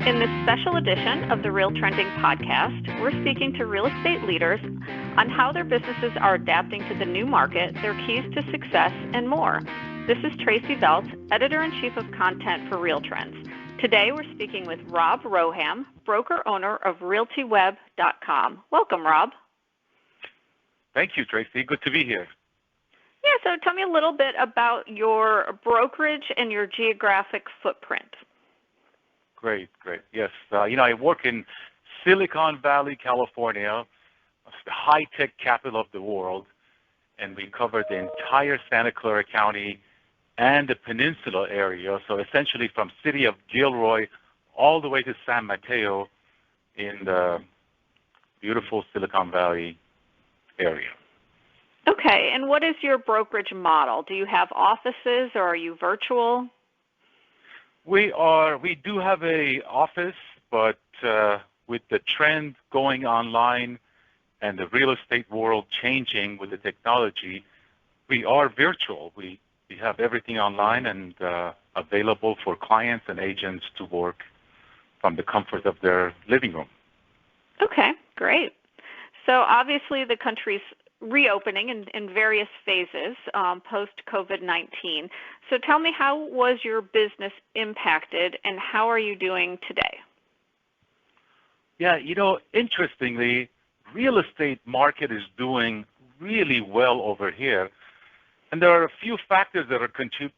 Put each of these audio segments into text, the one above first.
In this special edition of the Real Trending podcast, we're speaking to real estate leaders on how their businesses are adapting to the new market, their keys to success, and more. This is Tracey Velt, Editor-in-Chief of Content for RealTrends. Today we're speaking with Rob Roham, broker-owner of Realtyweb.com. Welcome, Rob. Thank you, Tracey. Good to be here. Yeah, so tell me a little bit about your brokerage and your geographic footprint. Great. Yes, I work in Silicon Valley, California, the high-tech capital of the world, and we cover the entire Santa Clara County and the peninsula area, so essentially from city of Gilroy all the way to San Mateo in the beautiful Silicon Valley area. Okay, and what is your brokerage model? Do you have offices or are you virtual? We do have an office, but with the trend going online and the real estate world changing with the technology, we are virtual. We have everything online and available for clients and agents to work from the comfort of their living room. Okay, great. So obviously the country's reopening in various phases post-COVID-19. So tell me, how was your business impacted and how are you doing today? Yeah, interestingly, real estate market is doing really well over here. And there are a few factors that are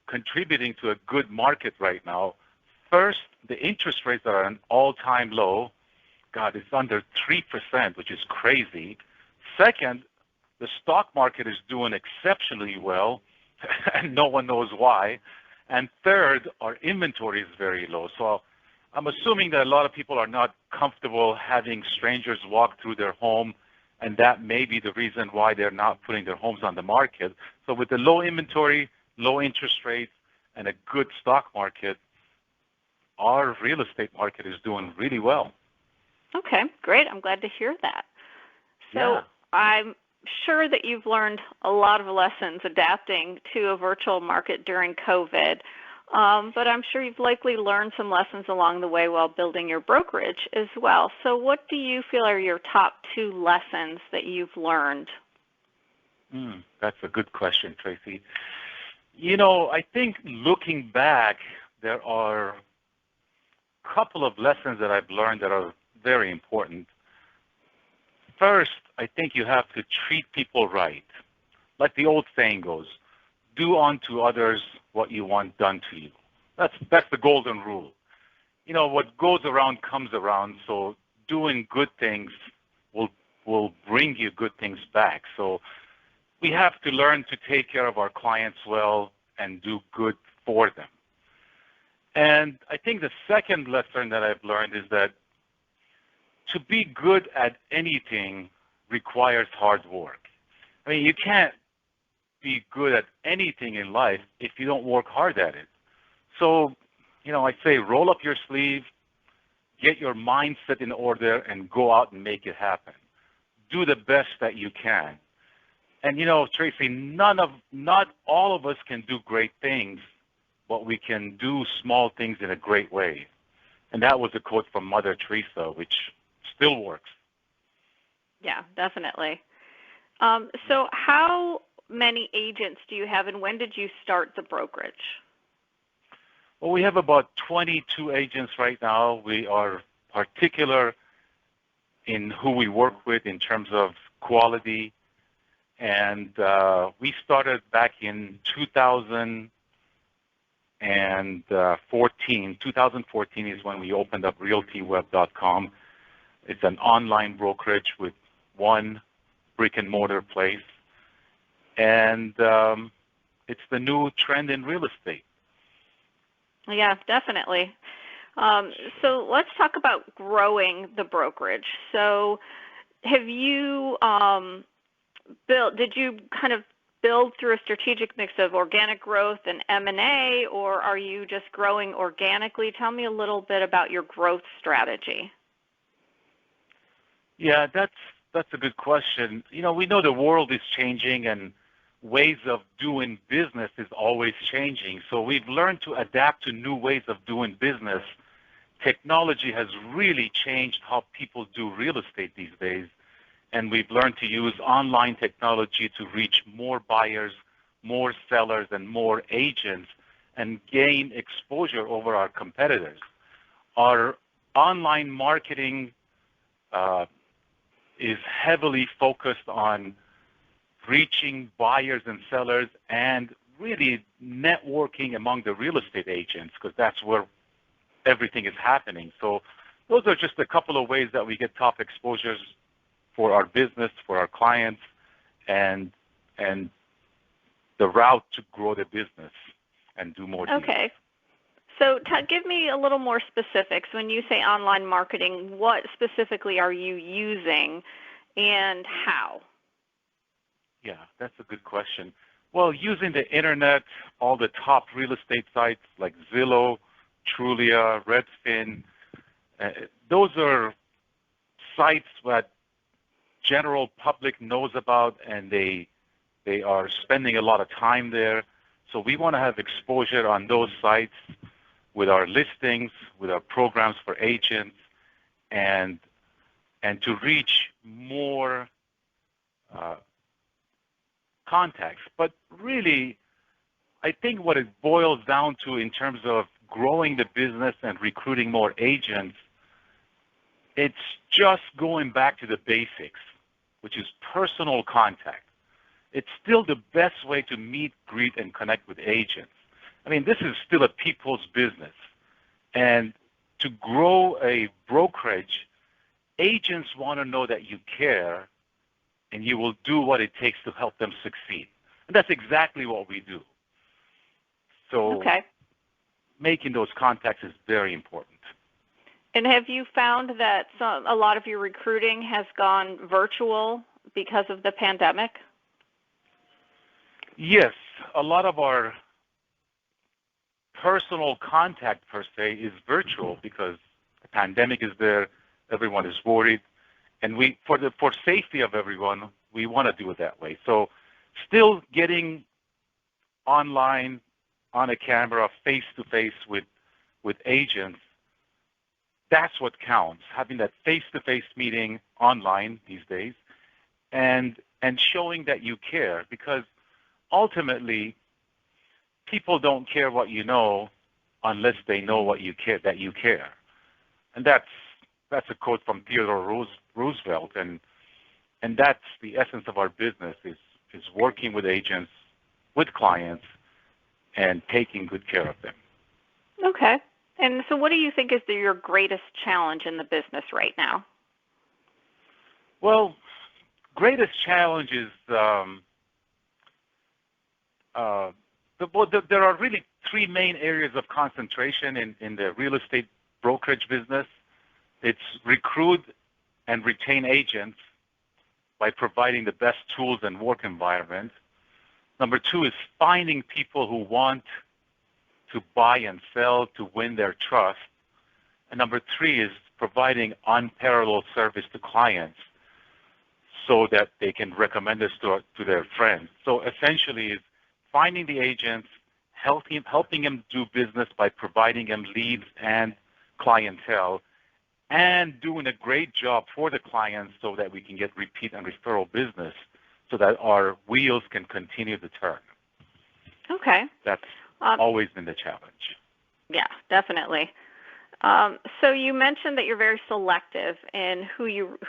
contributing to a good market right now. First, the interest rates are at an all-time low. God, it's under 3%, which is crazy. Second, the stock market is doing exceptionally well, and no one knows why. And third, our inventory is very low. So I'm assuming that a lot of people are not comfortable having strangers walk through their home, and that may be the reason why they're not putting their homes on the market. So with the low inventory, low interest rates, and a good stock market, our real estate market is doing really well. Okay, great. I'm glad to hear that. So yeah. I'm sure that you've learned a lot of lessons adapting to a virtual market during COVID, but I'm sure you've likely learned some lessons along the way while building your brokerage as well. So what do you feel are your top 2 lessons that you've learned? That's a good question, Tracey. I think looking back, there are a couple of lessons that I've learned that are very important. First, I think you have to treat people right. Like the old saying goes, do unto others what you want done to you. That's the golden rule. What goes around comes around, so doing good things will bring you good things back. So we have to learn to take care of our clients well and do good for them. And I think the second lesson that I've learned is that to be good at anything requires hard work. I mean, you can't be good at anything in life if you don't work hard at it. So, I say roll up your sleeve, get your mindset in order, and go out and make it happen. Do the best that you can. And, Tracey, not all of us can do great things, but we can do small things in a great way. And that was a quote from Mother Teresa, which still works. Yeah, definitely. So how many agents do you have, and when did you start the brokerage? Well, we have about 22 agents right now. We are particular in who we work with in terms of quality. And we started back in 2014. 2014 is when we opened up Realtyweb.com. It's an online brokerage with one brick-and-mortar place. And it's the new trend in real estate. Yeah, definitely. So let's talk about growing the brokerage. So have you did you kind of build through a strategic mix of organic growth and M&A, or are you just growing organically? Tell me a little bit about your growth strategy. Yeah, that's a good question. We know the world is changing and ways of doing business is always changing. So we've learned to adapt to new ways of doing business technology has really changed how people do real estate these days, and we've learned to use online technology to reach more buyers, more sellers, and more agents, and gain exposure over our competitors. Our online marketing is heavily focused on reaching buyers and sellers and really networking among the real estate agents, because that's where everything is happening. So those are just a couple of ways that we get top exposures for our business, for our clients, and the route to grow the business and do more deals. Okay. So give me a little more specifics. When you say online marketing, what specifically are you using and how? Yeah, that's a good question. Well, using the internet, all the top real estate sites like Zillow, Trulia, Redfin, those are sites that general public knows about, and they are spending a lot of time there. So we want to have exposure on those sites with our listings, with our programs for agents, and to reach more contacts. But really, I think what it boils down to in terms of growing the business and recruiting more agents, it's just going back to the basics, which is personal contact. It's still the best way to meet, greet, and connect with agents. I mean, this is still a people's business. And to grow a brokerage, agents want to know that you care and you will do what it takes to help them succeed. And that's exactly what we do. So making those contacts is very important. And have you found that a lot of your recruiting has gone virtual because of the pandemic? Yes, a lot of our personal contact, per se, is virtual because the pandemic is there, everyone is worried, and for safety of everyone, we want to do it that way. So still getting online, on a camera, face-to-face with agents, that's what counts, having that face-to-face meeting online these days, and showing that you care, because ultimately, people don't care what you know unless they know what you care, that you care. And that's a quote from Theodore Roosevelt, and that's the essence of our business, is working with agents, with clients, and taking good care of them. Okay. And so what do you think is your greatest challenge in the business right now? Well, greatest challenge is there are really three main areas of concentration in the real estate brokerage business. It's recruit and retain agents by providing the best tools and work environment. Number two is finding people who want to buy and sell to win their trust. And number three is providing unparalleled service to clients so that they can recommend us to their friends. So essentially, is finding the agents, helping them do business by providing them leads and clientele, and doing a great job for the clients so that we can get repeat and referral business so that our wheels can continue to turn. Okay. That's always been the challenge. Yeah, definitely. So you mentioned that you're very selective in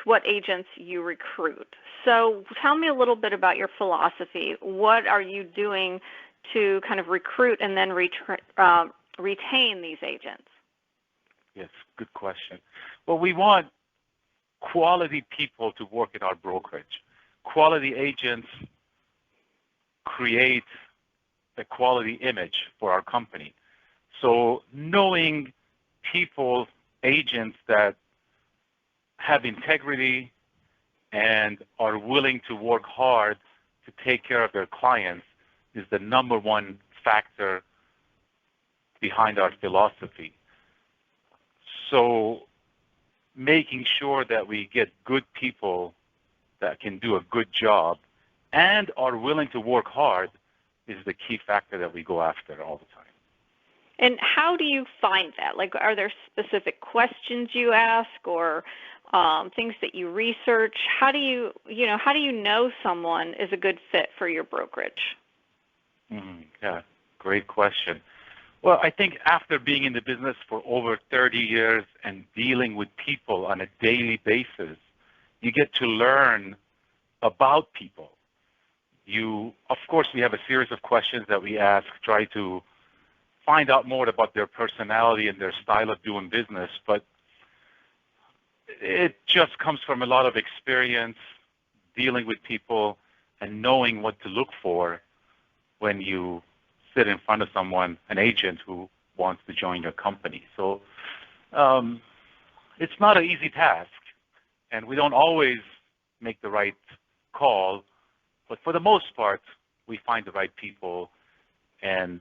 what agents you recruit. So tell me a little bit about your philosophy. What are you doing to kind of recruit and then retain these agents? Yes, good question. Well, we want quality people to work in our brokerage. Quality agents create a quality image for our company. So knowing people, agents that have integrity and are willing to work hard to take care of their clients is the number one factor behind our philosophy. So making sure that we get good people that can do a good job and are willing to work hard is the key factor that we go after all the time. And how do you find that? Like, are there specific questions you ask or things that you research? How do you know someone is a good fit for your brokerage? Yeah, great question. Well, I think after being in the business for over 30 years and dealing with people on a daily basis, you get to learn about people. Of course, we have a series of questions that we ask, try to find out more about their personality and their style of doing business, but it just comes from a lot of experience dealing with people and knowing what to look for when you sit in front of someone, an agent who wants to join your company. So it's not an easy task, and we don't always make the right call, but for the most part, we find the right people, and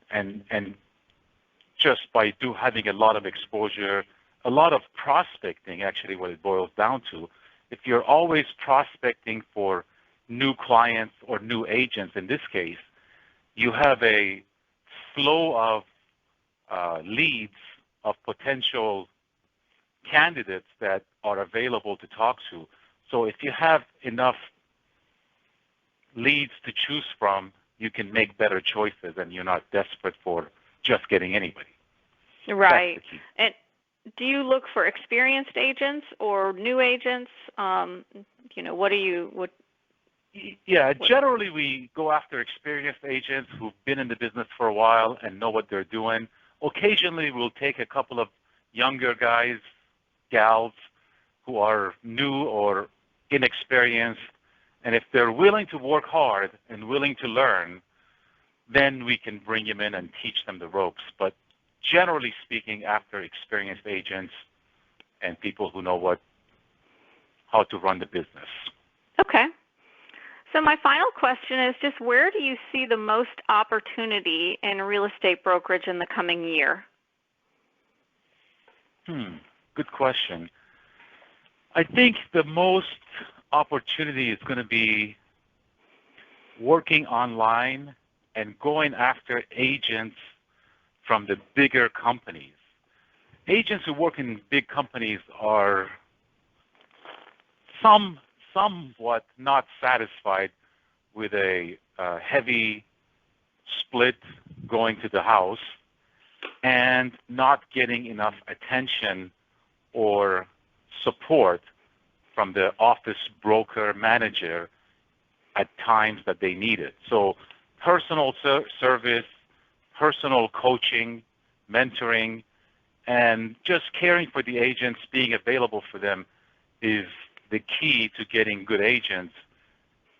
just by having a lot of exposure, a lot of prospecting, actually what it boils down to. If you're always prospecting for new clients or new agents in this case, you have a flow of leads of potential candidates that are available to talk to. So if you have enough leads to choose from, you can make better choices and you're not desperate for just getting anybody. Right. And do you look for experienced agents or new agents? Generally we go after experienced agents who've been in the business for a while and know what they're doing. Occasionally we'll take a couple of younger guys, gals, who are new or inexperienced, and if they're willing to work hard and willing to learn, then we can bring them in and teach them the ropes. But generally speaking, after experienced agents and people who know how to run the business. Okay. So my final question is just where do you see the most opportunity in real estate brokerage in the coming year? Good question. I think the most opportunity is going to be working online and going after agents from the bigger companies. Agents who work in big companies are somewhat not satisfied with a heavy split going to the house and not getting enough attention or support from the office broker manager at times that they need it. So personal service, personal coaching, mentoring, and just caring for the agents, being available for them is the key to getting good agents.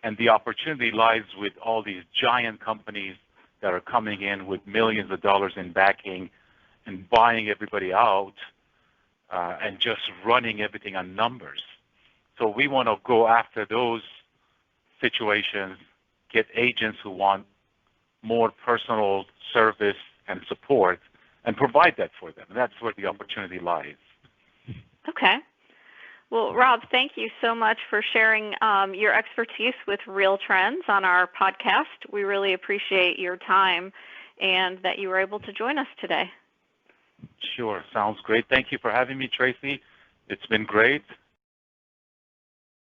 And the opportunity lies with all these giant companies that are coming in with millions of dollars in backing and buying everybody out and just running everything on numbers. So we want to go after those situations, get agents who want more personal service and support, and provide that for them. That's where the opportunity lies. Okay. Well, Rob, thank you so much for sharing your expertise with RealTrends on our podcast. We really appreciate your time and that you were able to join us today. Sure. Sounds great. Thank you for having me, Tracey. It's been great.